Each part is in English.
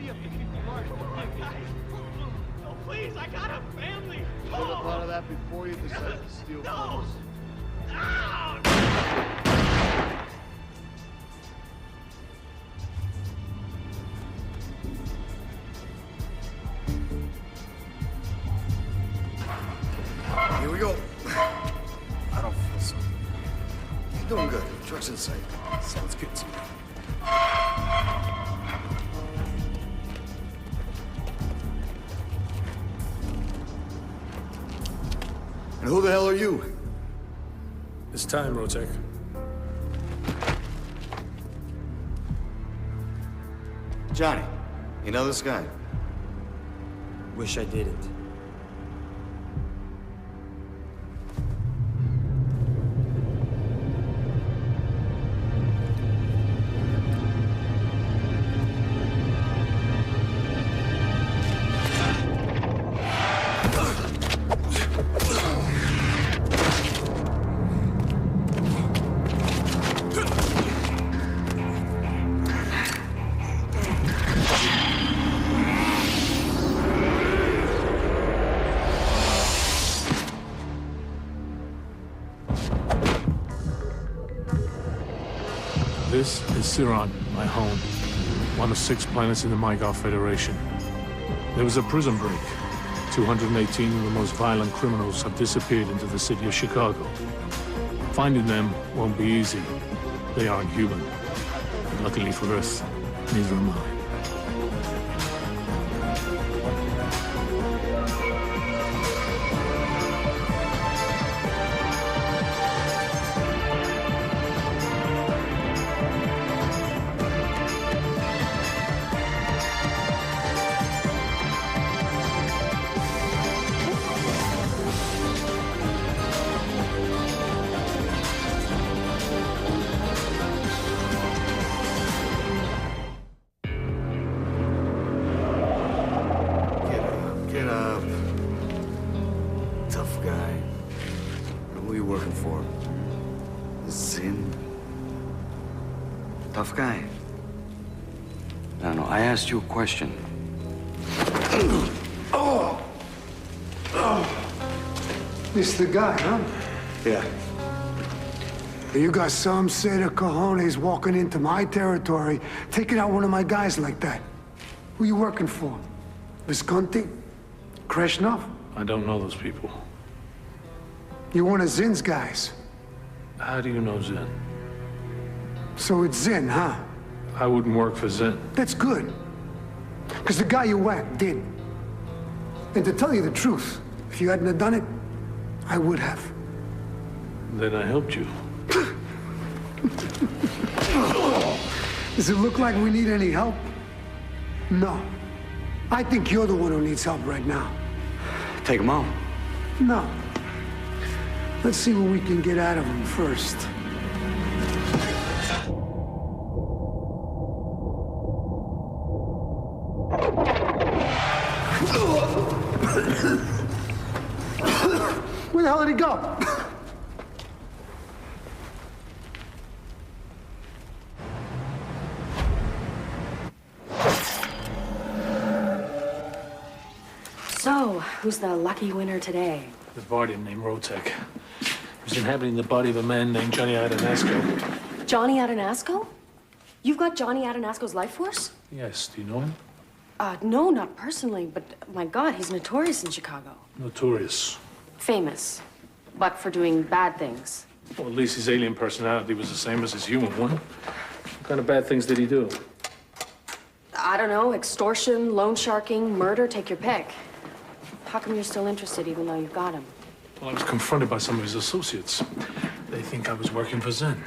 No, please, I got a family. You should have thought of that before you decided to steal from us. Here we go. I don't feel so. You're doing good. Truck's in sight. Sounds good to me. And who the hell are you? It's time, Rotek. Johnny. You know this guy? Wish I didn't. This is Siron, my home. One of 6 planets in the Mygar Federation. There was a prison break. 218 of the most violent criminals have disappeared into the city of Chicago. Finding them won't be easy. They aren't human. But luckily for Earth, neither am I. Get up. Tough guy. Who are you working for? Zin? Tough guy. No, I asked you a question. This the guy, huh? Yeah. You got some set of cojones walking into my territory, taking out one of my guys like that. Who you working for? Visconti? Krishnov? I don't know those people. You one of Zin's guys. How do you know Zen? So it's Zin, huh? I wouldn't work for Zen. That's good. Because the guy you whacked did. And to tell you the truth, if you hadn't have done it, I would have. Then I helped you. Does it look like we need any help? No. I think you're the one who needs help right now. Take him out. No. Let's see what we can get out of him first. Where the hell did he go? So, who's the lucky winner today? The Vardian named Rotek. He was inhabiting the body of a man named Johnny Adanasco. Johnny Adanasco? You've got Johnny Adanasco's life force? Yes, do you know him? No, not personally, but my God, he's notorious in Chicago. Notorious. Famous, but for doing bad things. Well, at least his alien personality was the same as his human one. What kind of bad things did he do? I don't know, extortion, loan sharking, murder, take your pick. How come you're still interested even though you've got him? Well, I was confronted by some of his associates. They think I was working for Zen.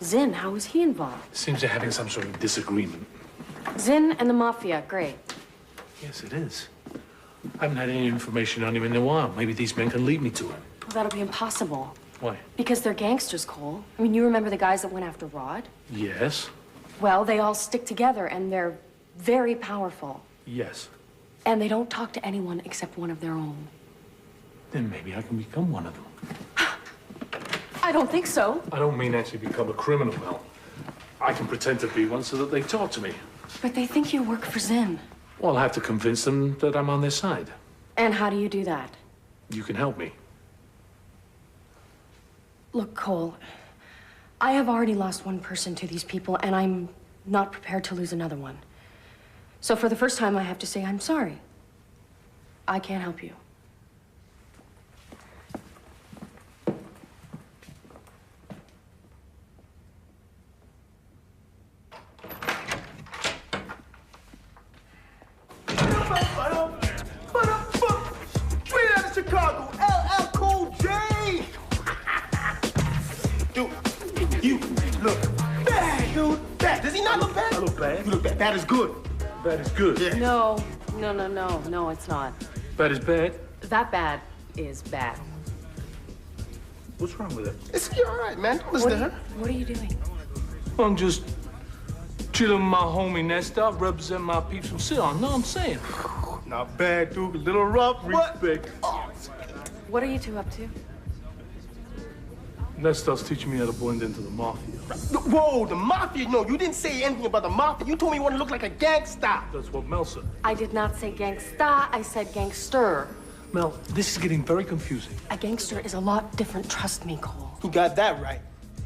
Zin, how was he involved? Seems they're having some sort of disagreement. Zin and the Mafia, great. Yes, it is. I haven't had any information on him in a while. Maybe these men can lead me to him. Well, that'll be impossible. Why? Because they're gangsters, Cole. I mean, you remember the guys that went after Rod? Yes. Well, they all stick together, and they're very powerful. Yes. And they don't talk to anyone except one of their own. Then maybe I can become one of them. I don't think so. I don't mean actually become a criminal, Mel. I can pretend to be one so that they talk to me. But they think you work for Zim. Well, I'll have to convince them that I'm on their side. And how do you do that? You can help me. Look, Cole, I have already lost one person to these people, and I'm not prepared to lose another one. So for the first time, I have to say I'm sorry. I can't help you. Straight out of Chicago, LL Cool J. Dude, you look bad, dude. Bad. Does he not look bad? I look bad. You look bad. Bad is good. Bad is good. Yeah. No, it's not. Bad is bad? That bad is bad. What's wrong with it? It's all right, man. Don't listen to her. What are you doing? I'm just chilling with my homie Nesta, representing my peeps from Ceylon. Know what I'm saying? Not bad, dude. A little rough. Respect. What are you two up to? Nesta's teaching me how to blend into the mafia. Whoa, the mafia? No, you didn't say anything about the mafia. You told me you want to look like a gangster. That's what Mel said. I did not say gangsta, I said gangster. Mel, this is getting very confusing. A gangster is a lot different, trust me, Cole. You got that right.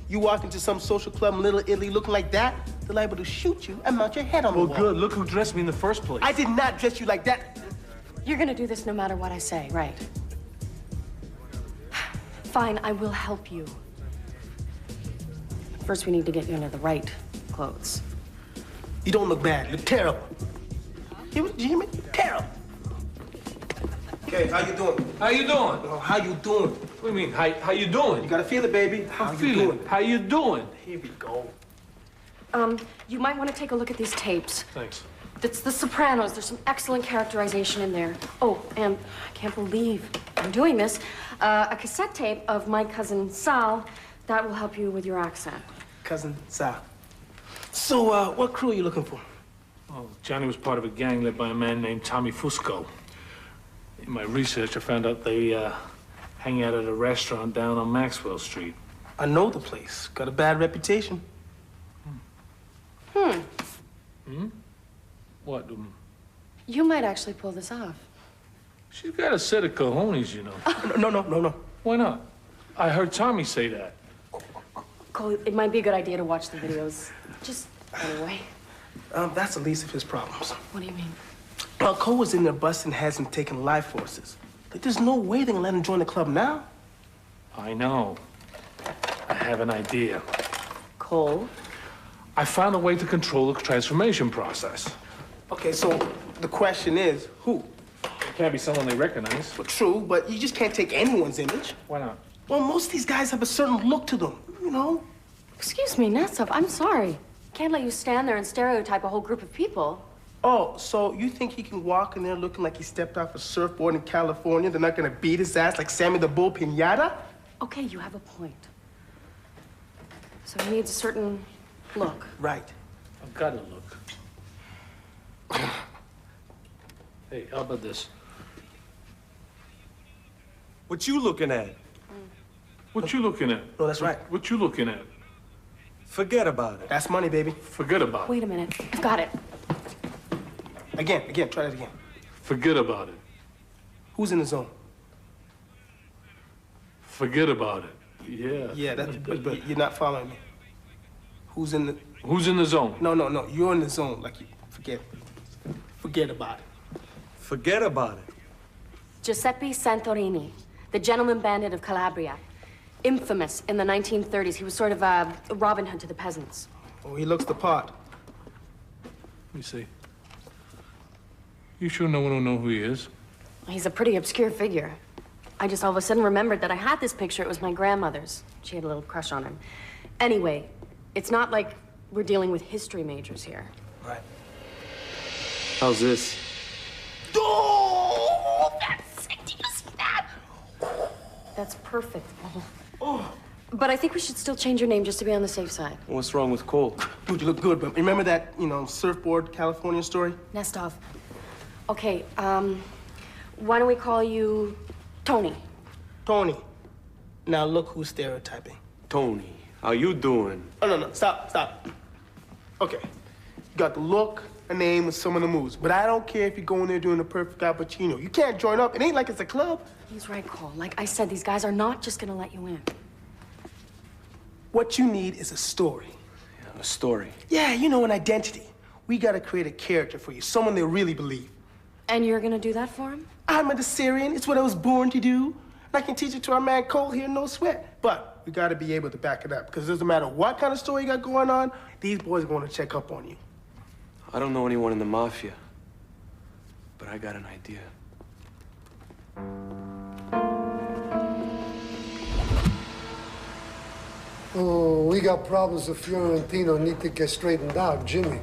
You walk into some social club in Little Italy looking like that, they're liable to shoot you and mount your head on the Well, wall. good. Look who dressed me in the first place. I did not dress you like that. You're gonna do this no matter what I say, right? Fine, I will help you. First, we need to get you into the right clothes. You don't look bad. You look terrible. You hear me? Terrible. Okay, how you doing? How you doing? Oh, how you doing? What do you mean? How you doing? You gotta feel it, baby. How I'm you feeling. doing? How you doing? Here we go. You might want to take a look at these tapes. Thanks. It's The Sopranos. There's some excellent characterization in there. Oh, and I can't believe I'm doing this. A cassette tape of my cousin Sal. That will help you with your accent. Cousin Sal. So, what crew are you looking for? Oh, Johnny was part of a gang led by a man named Tommy Fusco. In my research, I found out they hang out at a restaurant down on Maxwell Street. I know the place. Got a bad reputation. What? You might actually pull this off. She's got a set of cojones, you know. No. Why not? I heard Tommy say that. Cole, it might be a good idea to watch the videos. Just anyway. That's the least of his problems. What do you mean? Cole was in there busting heads and taking life forces. Like, there's no way they're gonna let him join the club now. I know. I have an idea. Cole? I found a way to control the transformation process. Okay, so the question is, who? It can't be someone they recognize. Well, true, but you just can't take anyone's image. Why not? Well, most of these guys have a certain look to them, you know? Excuse me, Nessov, I'm sorry. Can't let you stand there and stereotype a whole group of people. Oh, so you think he can walk in there looking like he stepped off a surfboard in California? They're not gonna beat his ass like Sammy the Bull Pinata? Okay, you have a point. So he needs a certain look. Right. I've got to look. Hey, how about this? What you looking at? What you looking at? No, that's right. What you looking at? Forget about it. That's money, baby. Forget about it. Wait a minute, I've got it. Again, try that again. Forget about it. Who's in the zone? Forget about it. Yeah. Yeah, but you're not following me. Who's in the... Who's in the zone? No, you're in the zone. Like, you forget about it. Forget about it. Giuseppe Santorini, the gentleman bandit of Calabria. Infamous in the 1930s. He was sort of a Robin Hood to the peasants. Oh, he looks the part. Let me see. You sure no one will know who he is? He's a pretty obscure figure. I just all of a sudden remembered that I had this picture. It was my grandmother's. She had a little crush on him. Anyway, it's not like we're dealing with history majors here. Right. How's this? Oh, that's sick. Did you see that? That's perfect. But I think we should still change your name just to be on the safe side. What's wrong with Cole? Dude, you look good, but remember that, surfboard California story? Nestov. Okay, why don't we call you Tony? Tony. Now look who's stereotyping. Tony, how you doing? Oh, no, stop. Okay. You got the look, a name, and some of the moves. But I don't care if you go in there doing the perfect Al Pacino. You can't join up. It ain't like it's a club. He's right, Cole. Like I said, these guys are not just gonna let you in. What you need is a story. A story. Yeah, you know, an identity. We gotta create a character for you, someone they really believe. And you're gonna do that for him? I'm a Syrian. It's what I was born to do. I can teach it to our man Cole here, no sweat. But we gotta be able to back it up, because it doesn't matter what kind of story you got going on, these boys are gonna check up on you. I don't know anyone in the mafia, but I got an idea. Oh, we got problems with Fiorentino need to get straightened out, Jimmy.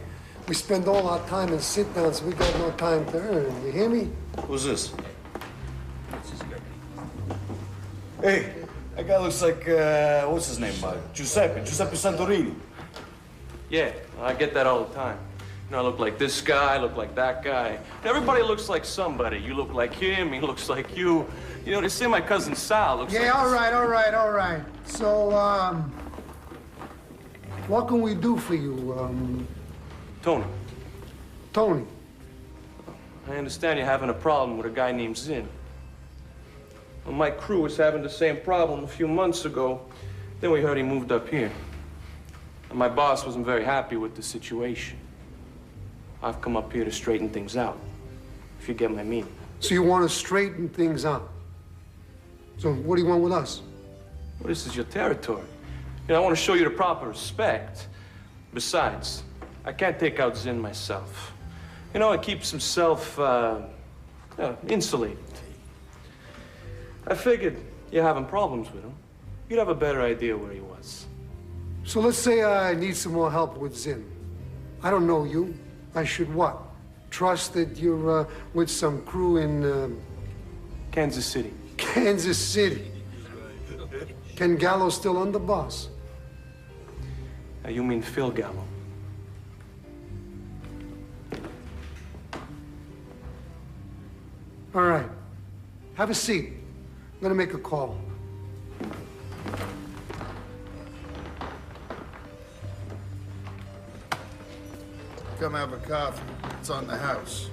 We spend all our time in sit-downs, we got no time to earn. You hear me? Who's this? Hey, that guy looks like, what's his name, Giuseppe Santorini. Yeah, I get that all the time. You know, I look like this guy, I look like that guy. Everybody looks like somebody. You look like him, he looks like you. You know, they say my cousin Sal looks like... Yeah, all right. So, what can we do for you, Tony, Tony? I understand you're having a problem with a guy named Zin. Well, my crew was having the same problem a few months ago. Then we heard he moved up here. And my boss wasn't very happy with the situation. I've come up here to straighten things out, if you get my meaning. So you want to straighten things out? So what do you want with us? Well, this is your territory. You know, I want to show you the proper respect. Besides, I can't take out Zin myself. You know, it keeps himself, insulated. I figured you're having problems with him. You'd have a better idea where he was. So let's say I need some more help with Zin. I don't know you. I should what? Trust that you're with some crew in... Kansas City. Kansas City. Ken Gallo still underboss? You mean Phil Gallo? All right. Have a seat. I'm gonna make a call. Come have a coffee. It's on the house.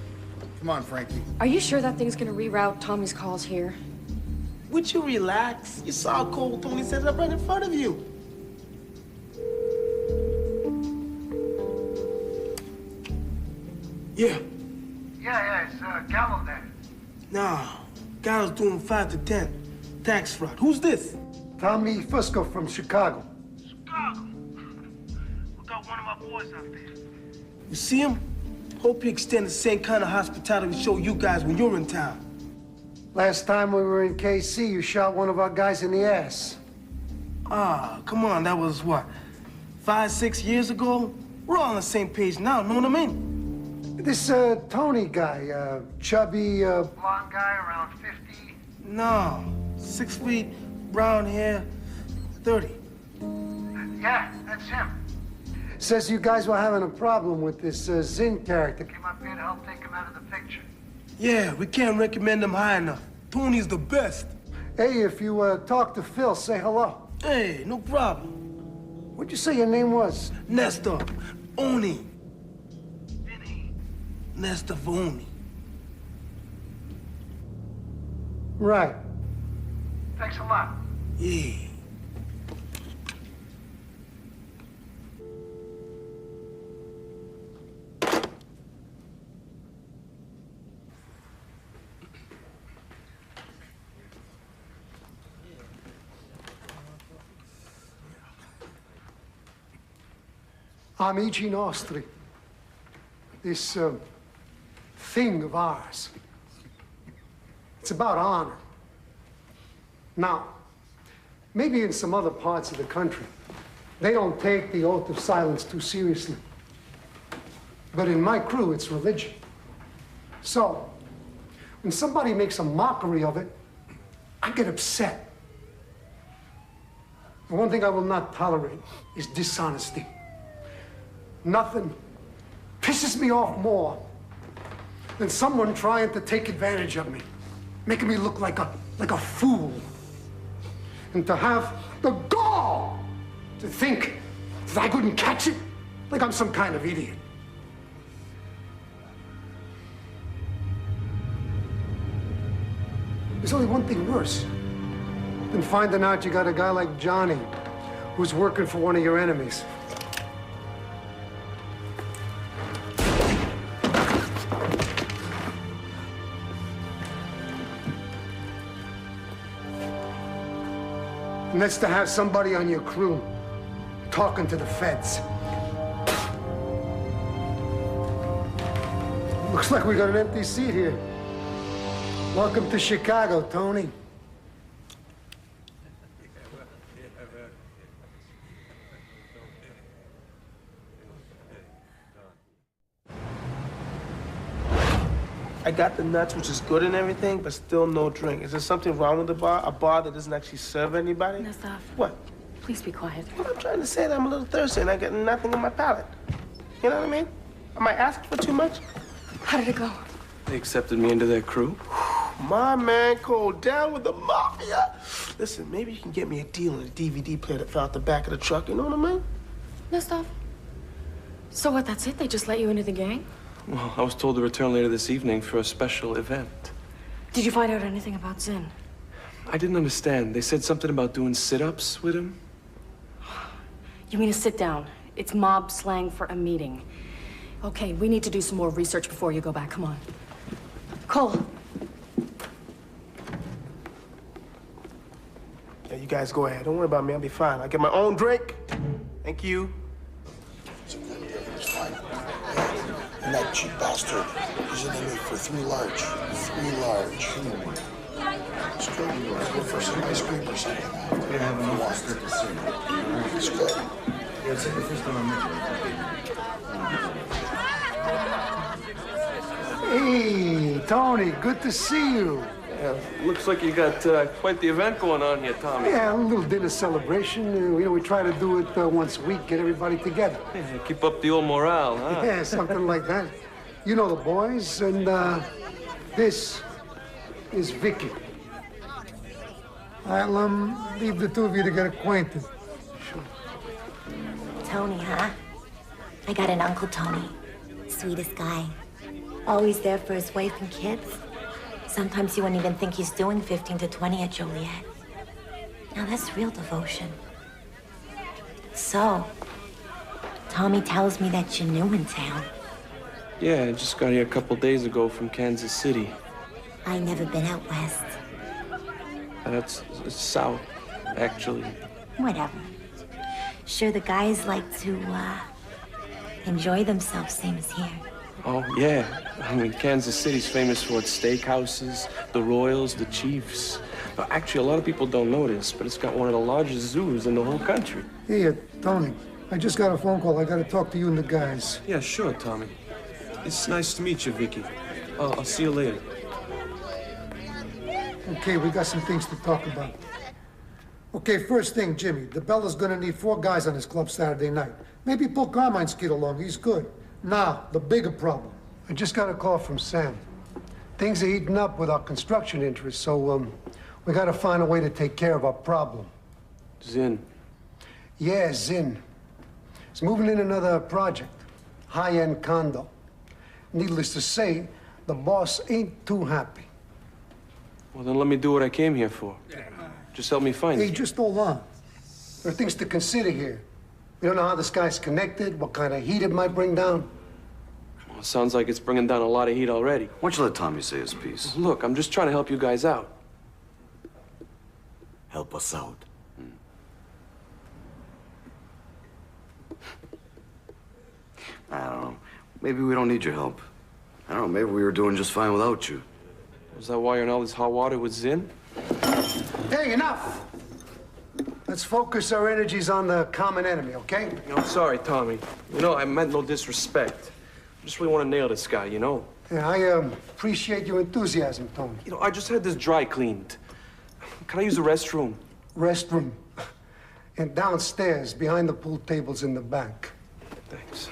Come on, Frankie. Are you sure that thing's gonna reroute Tommy's calls here? Would you relax? You saw Cole Tony set it up right in front of you. Yeah. Yeah, it's Gallo there. Nah, Gallo's doing 5 to 10. Tax fraud. Who's this? Tommy Fusco from Chicago. Chicago. We got one of our boys out there. You see him? Hope you extend the same kind of hospitality we show you guys when you're in town. Last time we were in KC, you shot one of our guys in the ass. Ah, come on, that was what, 5, 6 years ago? We're all on the same page now, know what I mean? This Tony guy, chubby, blonde guy around 50. No, 6 feet, brown hair, 30. Yeah, that's him. Says you guys were having a problem with this Zin character. Came up here to help take him out of the picture. Yeah, we can't recommend him high enough. Tony's the best. Hey, if you talk to Phil, say hello. Hey, no problem. What'd you say your name was? Nestor, Oni. Vinny. Nestor Oni. Right. Thanks a lot. Yeah. Amici nostri, this thing of ours, it's about honor. Now, maybe in some other parts of the country, they don't take the oath of silence too seriously. But in my crew, it's religion. So, when somebody makes a mockery of it, I get upset. The one thing I will not tolerate is dishonesty. Nothing pisses me off more than someone trying to take advantage of me, making me look like a fool. And to have the gall to think that I couldn't catch it, like I'm some kind of idiot. There's only one thing worse than finding out you got a guy like Johnny who's working for one of your enemies. And that's to have somebody on your crew talking to the feds. Looks like we got an empty seat here. Welcome to Chicago, Tony. I got the nuts, which is good and everything, but still no drink. Is there something wrong with the bar? A bar that doesn't actually serve anybody? Nassaf. What? Please be quiet. Well, I'm trying to say that I'm a little thirsty and I got nothing on my palate. You know what I mean? Am I asking for too much? How did it go? They accepted me into their crew. My man Cole, down with the mafia. Listen, maybe you can get me a deal on a DVD player that fell out the back of the truck, you know what I mean? Nassaf. So what, that's it? They just let you into the gang? Well, I was told to return later this evening for a special event. Did you find out anything about Zinn? I didn't understand. They said something about doing sit-ups with him. You mean a sit down? It's mob slang for a meeting. Okay, we need to do some more research before you go back. Come on. Cole. Yeah, you guys go ahead. Don't worry about me. I'll be fine. I'll get my own drink. Thank you. And that cheap bastard, he's in the mood for 3 large. 3 large. It's good. Go for some ice cream or something. We have enough to start to see. It's good. Yeah, it's like the first time I met you. Hey, Tony, good to see you. Yeah, looks like you got quite the event going on here, Tommy. Yeah, a little dinner celebration. We try to do it once a week, get everybody together. Yeah, keep up the old morale, huh? Yeah, something like that. You know the boys, and this is Vicky. I'll leave the two of you to get acquainted. Tony, huh? I got an Uncle Tony. Sweetest guy. Always there for his wife and kids. Sometimes you wouldn't even think he's doing 15 to 20 at Joliet. Now that's real devotion. So, Tommy tells me that you're new in town. Yeah, I just got here a couple days ago from Kansas City. I never been out west. That's south, actually. Whatever. Sure the guys like to, enjoy themselves same as here. Oh, yeah. I mean, Kansas City's famous for its steakhouses, the Royals, the Chiefs. Actually, a lot of people don't know this, but it's got one of the largest zoos in the whole country. Hey, Tony, I just got a phone call. I got to talk to you and the guys. Yeah, sure, Tommy. It's nice to meet you, Vicky. I'll see you later. Okay, we got some things to talk about. Okay, first thing, Jimmy. The Bella's gonna need 4 guys on his club Saturday night. Maybe pull Carmine's kid along. He's good. Now, the bigger problem. I just got a call from Sam. Things are heating up with our construction interests, so, we gotta find a way to take care of our problem. Zinn. Yeah, Zinn. He's moving in another project. High-end condo. Needless to say, the boss ain't too happy. Well, then let me do what I came here for. Just help me find Hey, it. just hold on. There are things to consider here. We don't know how this guy's connected, what kind of heat it might bring down. Well, sounds like it's bringing down a lot of heat already. Why don't you let Tommy say his piece? Look, I'm just trying to help you guys out. Help us out. I don't know. Maybe we don't need your help. I don't know, maybe we were doing just fine without you. Was that why you're in all this hot water with Zinn? Hey, enough! Let's focus our energies on the common enemy, okay? You know, I'm sorry, Tommy. You know, I meant no disrespect. I just really want to nail this guy, you know? Yeah, I appreciate your enthusiasm, Tony. You know, I just had this dry cleaned. Can I use the restroom? Restroom. And downstairs, behind the pool tables in the back. Thanks.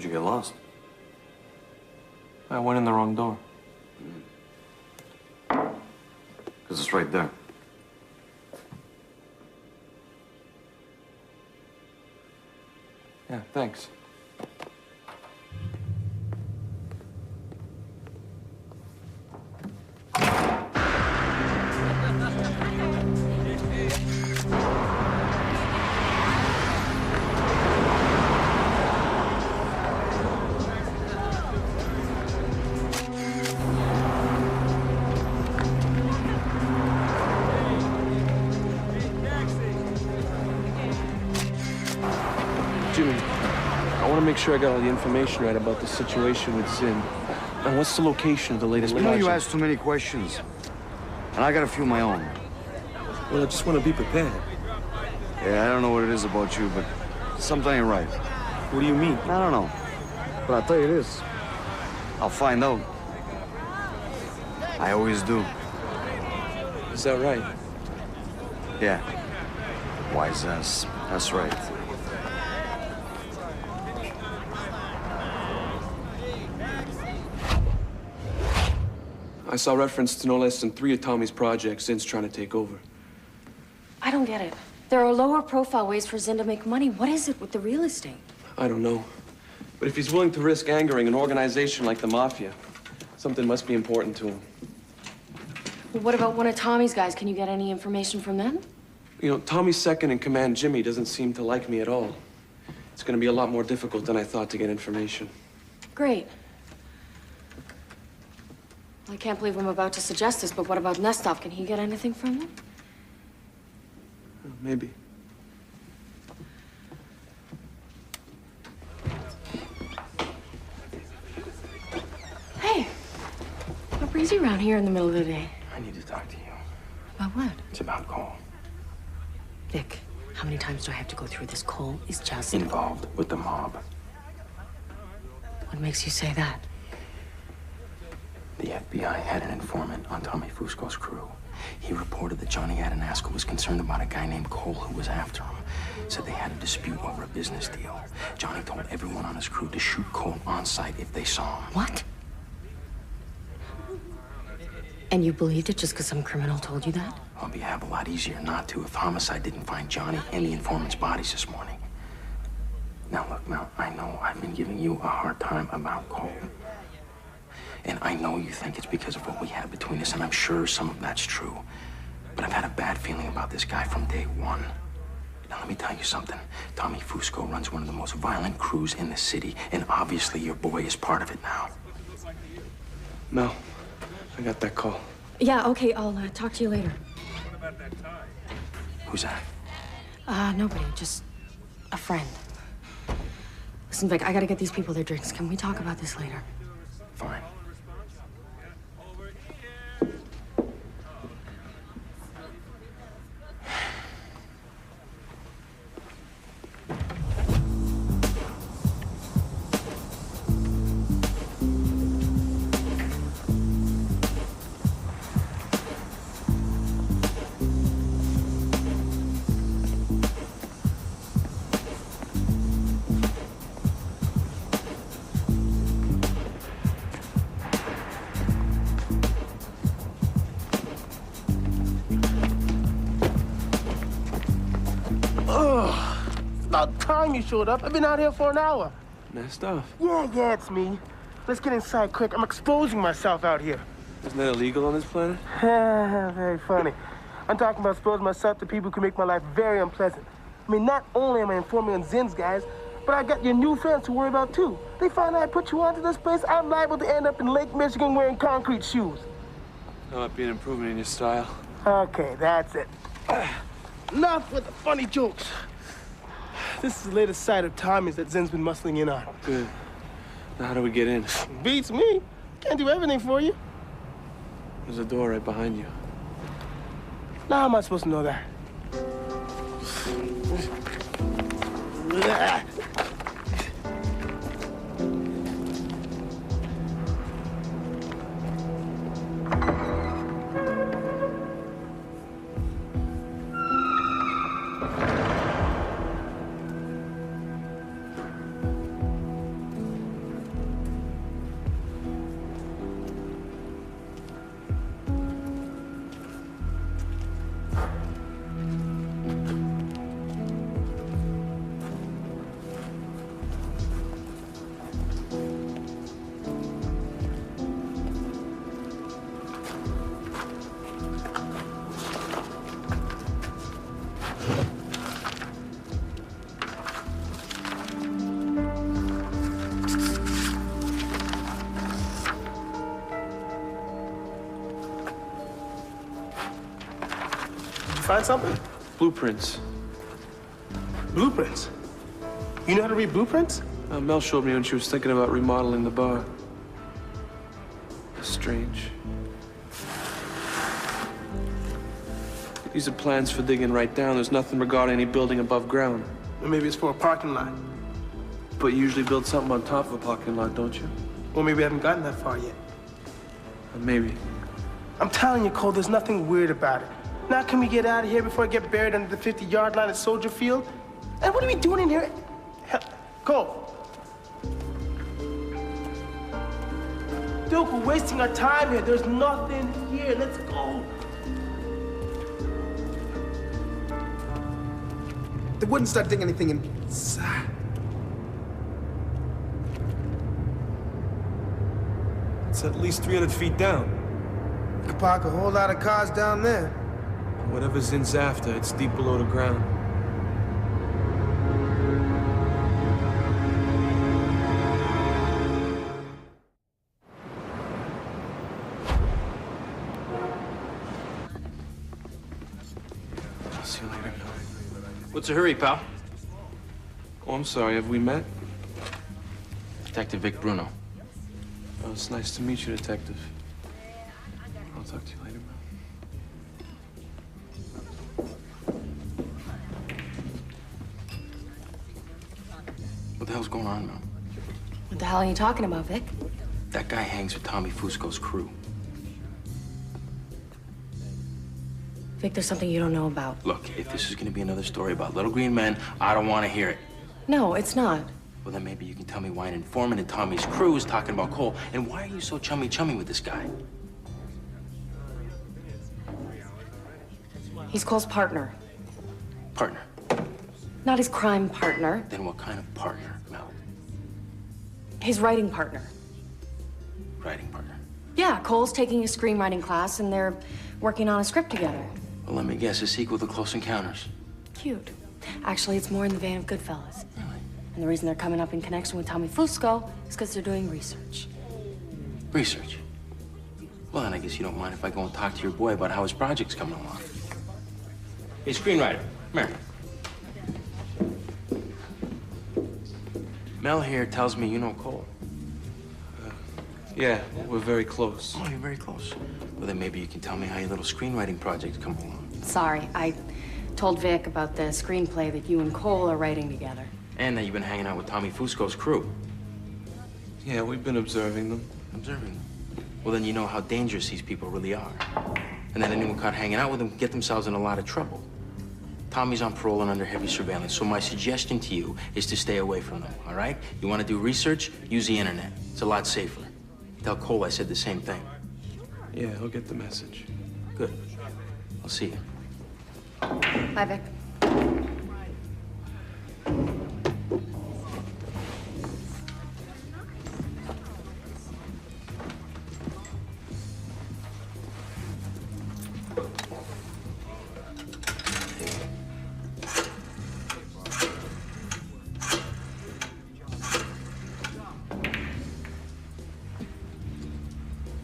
Where'd you get lost? I went in the wrong door. Because it's right there. Yeah, thanks. Jimmy, I want to make sure I got all the information right about the situation with Zinn. And what's the location of the latest You know project? you ask too many questions. And I got a few of my own. Well, I just want to be prepared. Yeah, I don't know what it is about you, but something ain't right. What do you mean? I don't know. But I'll tell you this. I'll find out. I always do. Is that right? Yeah. Wise ass. That's right. I saw reference to no less than 3 of Tommy's projects Zinn's trying to take over. I don't get it. There are lower profile ways for Zinn to make money. What is it with the real estate? I don't know. But if he's willing to risk angering an organization like the Mafia, something must be important to him. Well, what about one of Tommy's guys? Can you get any information from them? You know, Tommy's second in command, Jimmy, doesn't seem to like me at all. It's going to be a lot more difficult than I thought to get information. Great. I can't believe I'm about to suggest this, but what about Nestov? Can he get anything from them? Maybe. Hey, what brings you around here in the middle of the day? I need to talk to you. About what? It's about Cole. Vic, how many times do I have to go through this? Cole is just Involved with the mob. What makes you say that? The FBI had an informant on Tommy Fusco's crew. He reported that Johnny Adinasco was concerned about a guy named Cole who was after him. Said they had a dispute over a business deal. Johnny told everyone on his crew to shoot Cole on sight if they saw him. What? And you believed it just because some criminal told you that? Well, it'd be a hell of a lot easier not to if homicide didn't find Johnny and the informant's bodies this morning. Now, look, I know I've been giving you a hard time about Cole. And I know you think it's because of what we had between us, and I'm sure some of that's true. But I've had a bad feeling about this guy from day one. Now, let me tell you something. Tommy Fusco runs one of the most violent crews in the city, and obviously your boy is part of it now. Mel, I got that call. Yeah, okay, I'll talk to you later. Who's that? Nobody, just a friend. Listen, Vic, I gotta get these people their drinks. Can we talk about this later? Fine. About time you showed up. I've been out here for an hour. Messed up. Yeah, it's me. Let's get inside quick. I'm exposing myself out here. Isn't that illegal on this planet? Very funny. I'm talking about exposing myself to people who can make my life very unpleasant. I mean, not only am I informing on Zinn's guys, but I got your new friends to worry about too. They find out I put you onto this place, I'm liable to end up in Lake Michigan wearing concrete shoes. That might be an improvement in your style. Okay, that's it. Enough with the funny jokes. This is the latest sight of Tommy's that Zinn's been muscling in on. Good. Now how do we get in? Beats me. Can't do everything for you. There's a door right behind you. Now how am I supposed to know that? find something? Blueprints. Blueprints? You know how to read blueprints? Mel showed me when she was thinking about remodeling the bar. Strange. These are plans for digging right down. There's nothing regarding any building above ground. Or maybe it's for a parking lot. But you usually build something on top of a parking lot, don't you? Or maybe I haven't gotten that far yet. Maybe. I'm telling you, Cole, there's nothing weird about it. Now can we get out of here before I get buried under the 50-yard line at Soldier Field? And what are we doing in here? Hell, Cole. Duke, we're wasting our time here. There's nothing here. Let's go. They wouldn't start digging anything inside. It's at least 300 feet down. You could park a whole lot of cars down there. Whatever Zin's after, it's deep below the ground. I'll see you later, Mel. What's the hurry, pal? Oh, I'm sorry. Have we met? Detective Vic Bruno. Oh, it's nice to meet you, Detective. I'll talk to you later, Mel. What the hell's going on, Mel? What the hell are you talking about, Vic? That guy hangs with Tommy Fusco's crew. Vic, there's something you don't know about. Look, if this is gonna be another story about little green men, I don't want to hear it. No, it's not. Well, then maybe you can tell me why an informant in Tommy's crew is talking about Cole, and why are you so chummy with this guy? He's Cole's partner, Partner. not his crime partner. Then what kind of partner, Mel? His writing partner. Writing partner. Yeah, Cole's taking a screenwriting class and they're working on a script together. Well, let me guess, a sequel to Close Encounters. Cute. Actually, it's more in the vein of Goodfellas. Really? And the reason they're coming up in connection with Tommy Fusco is because they're doing research. Research? Well, then I guess you don't mind if I go and talk to your boy about how his project's coming along. Hey, screenwriter, come here. Mel here tells me you know Cole. Yeah, we're very close. Oh, you're very close. Well, then maybe you can tell me how your little screenwriting project's coming along. Sorry, I told Vic about the screenplay that you and Cole are writing together. And that you've been hanging out with Tommy Fusco's crew. Yeah, we've been observing them. Observing them? Well, then you know how dangerous these people really are. And that anyone caught hanging out with them can get themselves in a lot of trouble. Tommy's on parole and under heavy surveillance, so my suggestion to you is to stay away from them, all right? You want to do research? Use the internet. It's a lot safer. Tell Cole I said the same thing. Yeah, he'll get the message. Good. I'll see you. Bye, Vic.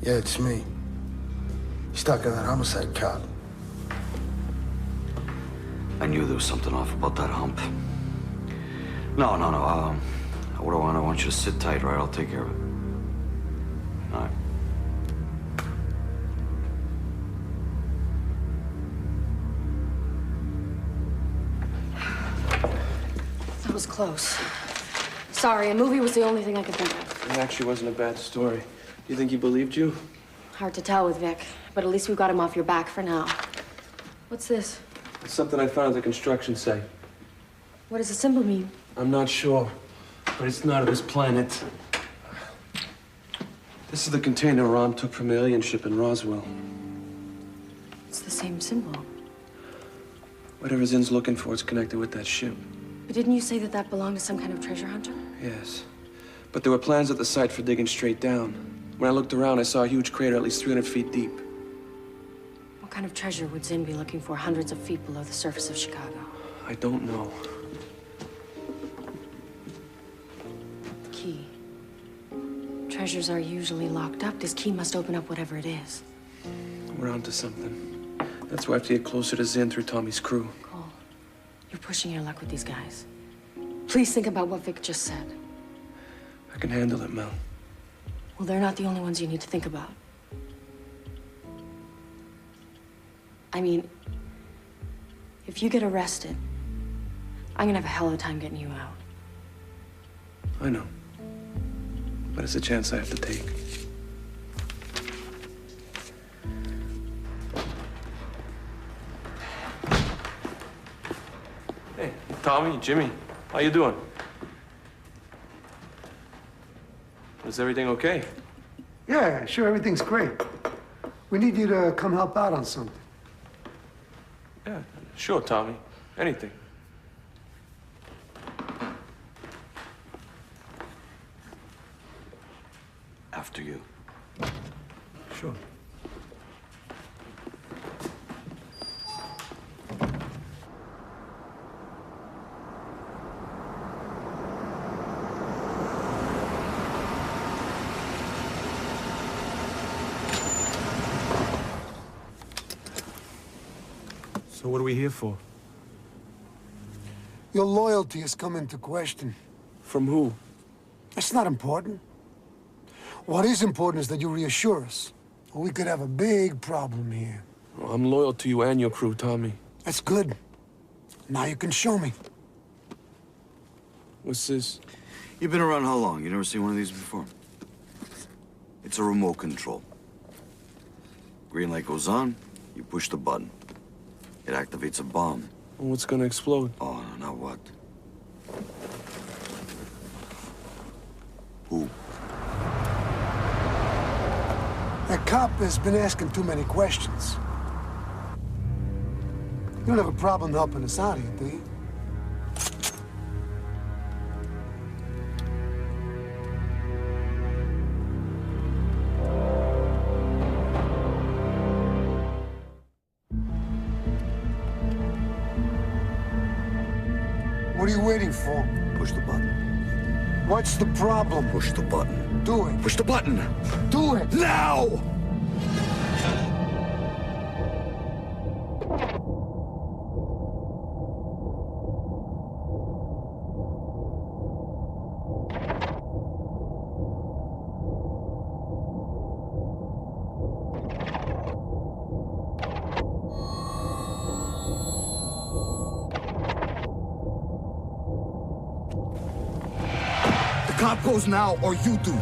Yeah, it's me. He's talking to that homicide cop. I knew there was something off about that hump. No. What do I want you to sit tight, right? I'll take care of it. All right. That was close. Sorry, a movie was the only thing I could think of. It actually wasn't a bad story. You think he believed you? Hard to tell with Vic, but at least we've got him off your back for now. What's this? It's something I found at the construction site. What does the symbol mean? I'm not sure, but it's not of this planet. This is the container Rom took from the alien ship in Roswell. It's the same symbol. Whatever Zin's looking for is connected with that ship. But didn't you say that that belonged to some kind of treasure hunter? Yes. But there were plans at the site for digging straight down. When I looked around, I saw a huge crater at least 300 feet deep. What kind of treasure would Zinn be looking for hundreds of feet below the surface of Chicago? I don't know. The key. Treasures are usually locked up. This key must open up whatever it is. We're onto something. That's why I have to get closer to Zinn through Tommy's crew. Cole, you're pushing your luck with these guys. Please think about what Vic just said. I can handle it, Mel. Well, they're not the only ones you need to think about. I mean, if you get arrested, I'm gonna have a hell of a time getting you out. I know. But it's a chance I have to take. Hey, Tommy, Jimmy, how you doing? Is everything okay? Yeah, sure, everything's great. We need you to come help out on something. Yeah, sure, Tommy. Anything. After you. Sure. So what are we here for? Your loyalty has come into question. From who? That's not important. What is important is that you reassure us, or we could have a big problem here. Well, I'm loyal to you and your crew, Tommy. That's good. Now you can show me. What's this? You've been around how long? You never seen one of these before? It's a remote control. Green light goes on, you push the button. It activates a bomb. Well, what's gonna explode? Oh, now what? Who? That cop has been asking too many questions. You don't have a problem helping us out here, do you? What are you waiting for? Push the button. What's the problem? Push the button. Do it. Push the button! Do it! Now! The cop goes now, or you do.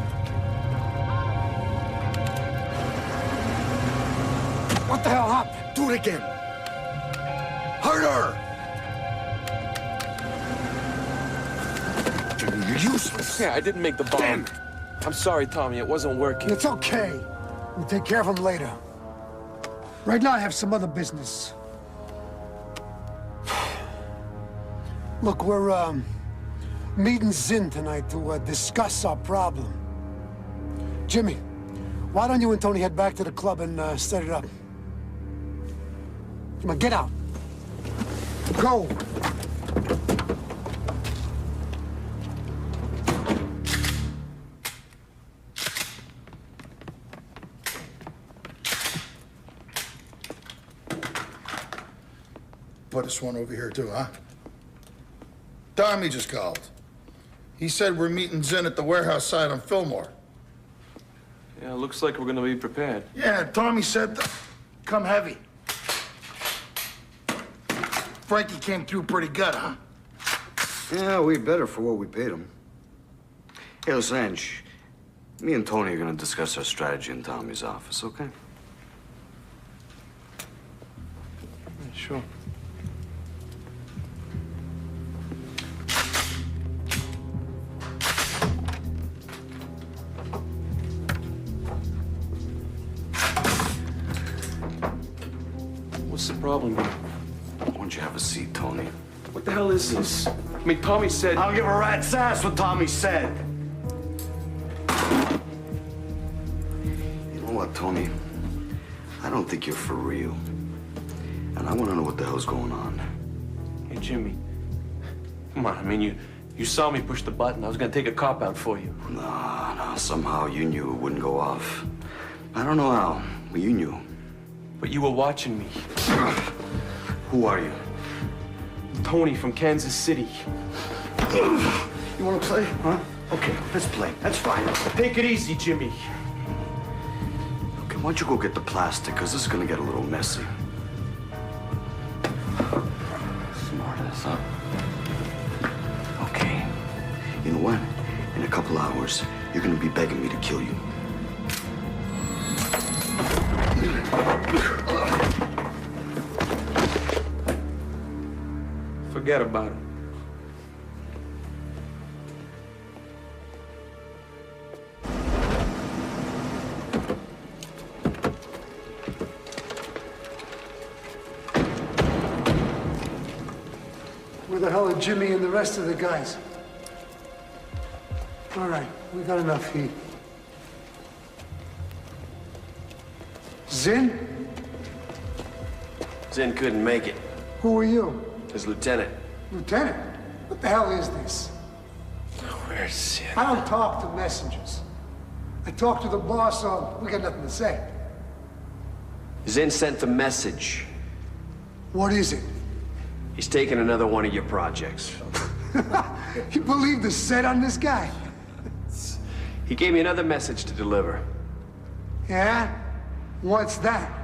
What the hell happened? Do it again. Harder! You're useless. Yeah, I didn't make the bomb. Damn it. I'm sorry, Tommy. It wasn't working. It's okay. We'll take care of him later. Right now, I have some other business. Look, we're, meeting Zinn tonight to, discuss our problem. Jimmy, why don't you and Tony head back to the club and, set it up? Come on, get out. Go. Put this one over here too, huh? Tommy just called. He said we're meeting Zinn at the warehouse site on Fillmore. Yeah, looks like we're gonna be prepared. Yeah, Tommy said, come heavy. Frankie came through pretty good, huh? Yeah, we better for what we paid him. Hey, listen, Ange, me and Tony are gonna discuss our strategy in Tommy's office, okay? Sure. What's the problem here? Why don't you have a seat, Tony? What the hell is this? I mean, Tommy said... I don't give a rat's ass what Tommy said. You know what, Tony? I don't think you're for real. And I want to know what the hell's going on. Hey, Jimmy. Come on, I mean, you saw me push the button. I was gonna take a cop out for you. Nah, somehow you knew it wouldn't go off. I don't know how, but you knew. But you were watching me. Who are you? Tony from Kansas City. You want to play, huh? Okay, let's play. That's fine. Take it easy, Jimmy. Okay, why don't you go get the plastic, because this is going to get a little messy. Smart ass, huh? Okay. You know what? In a couple hours, you're going to be begging me to kill you. Forget about it. Where the hell are Jimmy and the rest of the guys? All right, we got enough heat. Zin? Zin couldn't make it. Who are you? His lieutenant. Lieutenant? What the hell is this? Where's Zin? I don't talk to messengers. I talk to the boss, so we got nothing to say. Zin sent a message. What is it? He's taking another one of your projects. You believe the set on this guy? He gave me another message to deliver. Yeah? What's that?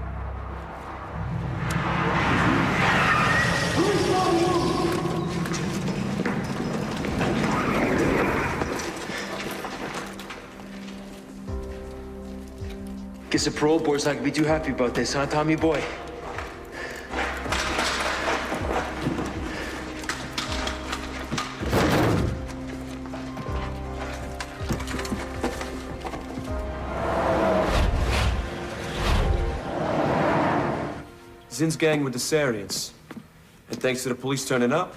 Guess the parole board's not gonna be too happy about this, huh, Tommy boy? Zin's gang were Desarians. And thanks to the police turning up,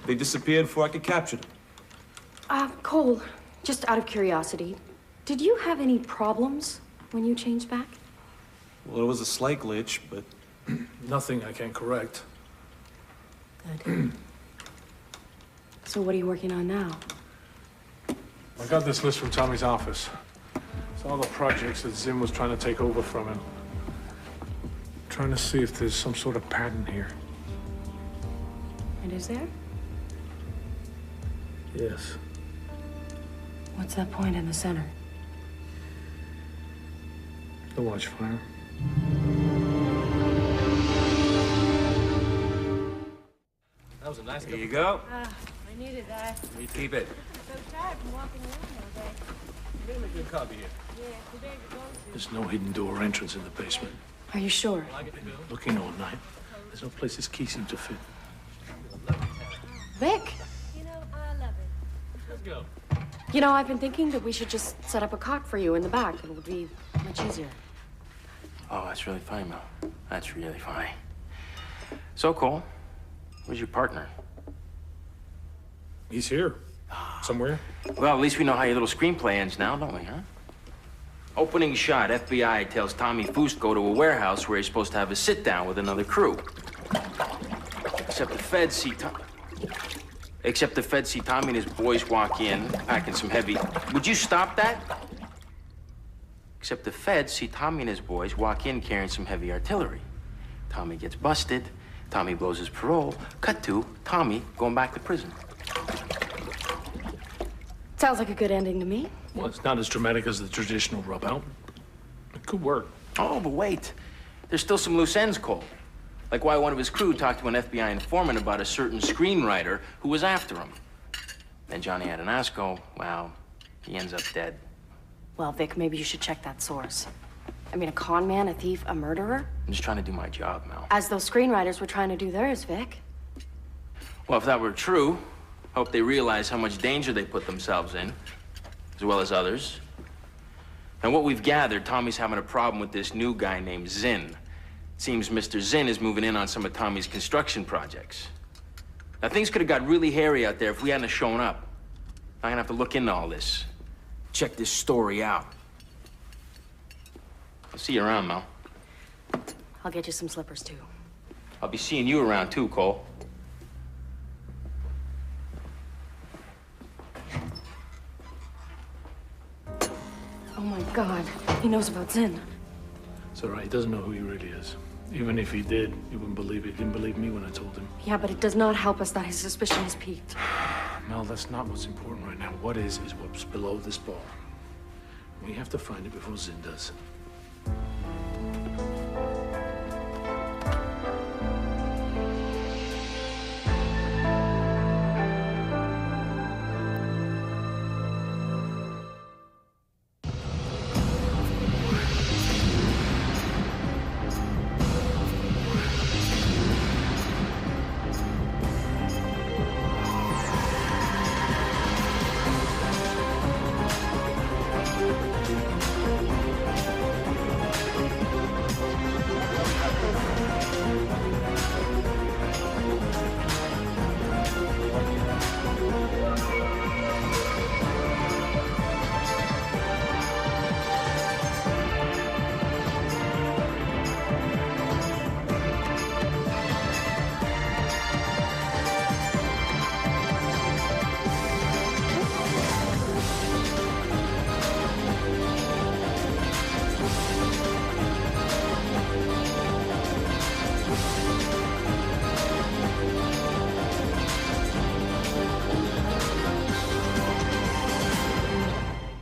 they disappeared before I could capture them. Cole, just out of curiosity, did you have any problems when you changed back? Well, it was a slight glitch, but Nothing I can't correct. Good. So what are you working on now? I got this list from Tommy's office. It's all the projects that Zim was trying to take over from him. Trying to see if there's some sort of pattern here. And is there? Yes. What's that point in the center? The watchfire. that was a nice. Here you go. I needed that. You keep it. I'm so tired from walking around all day. Really good copy here. Yeah, today we're going to. There's no hidden door or entrance in the basement. Are you sure? Looking all night. There's no place this key seems to fit. Vic! You know, I love it. Let's go. You know, I've been thinking that we should just set up a cot for you in the back. It would be much easier. Oh, that's really funny, Mel. That's really funny. So, Cole, where's your partner? He's here. Somewhere. Well, at least we know how your little screenplay ends now, don't we, huh? Opening shot, FBI tells Tommy Fusco to a warehouse where he's supposed to have a sit-down with another crew. Except the feds see Tommy and his boys walk in, packing some heavy... Would you stop that? Except the feds see Tommy and his boys walk in carrying some heavy artillery. Tommy gets busted. Tommy blows his parole. Cut to Tommy going back to prison. Sounds like a good ending to me. Well, it's not as dramatic as the traditional rub out. It could work. Oh, but wait. There's still some loose ends, Cole. Like why one of his crew talked to an FBI informant about a certain screenwriter who was after him. Then Johnny Adanasco, well, he ends up dead. Well, Vic, maybe you should check that source. I mean, a con man, a thief, a murderer? I'm just trying to do my job, Mel. As those screenwriters were trying to do theirs, Vic. Well, if that were true, I hope they realize how much danger they put themselves in, as well as others. And what we've gathered, Tommy's having a problem with this new guy named Zin. It seems Mr. Zin is moving in on some of Tommy's construction projects. Now, things could have got really hairy out there if we hadn't have shown up. I'm gonna have to look into all this. Check this story out. I'll see you around, Mel. I'll get you some slippers, too. I'll be seeing you around, too, Cole. Oh, my God. He knows about Zin. It's all right. He doesn't know who he really is. Even if he did, he wouldn't believe it. He didn't believe me when I told him. Yeah, but it does not help us that his suspicion is peaked. Mel, that's not what's important right now. What is what's below this bar. We have to find it before Zinn does.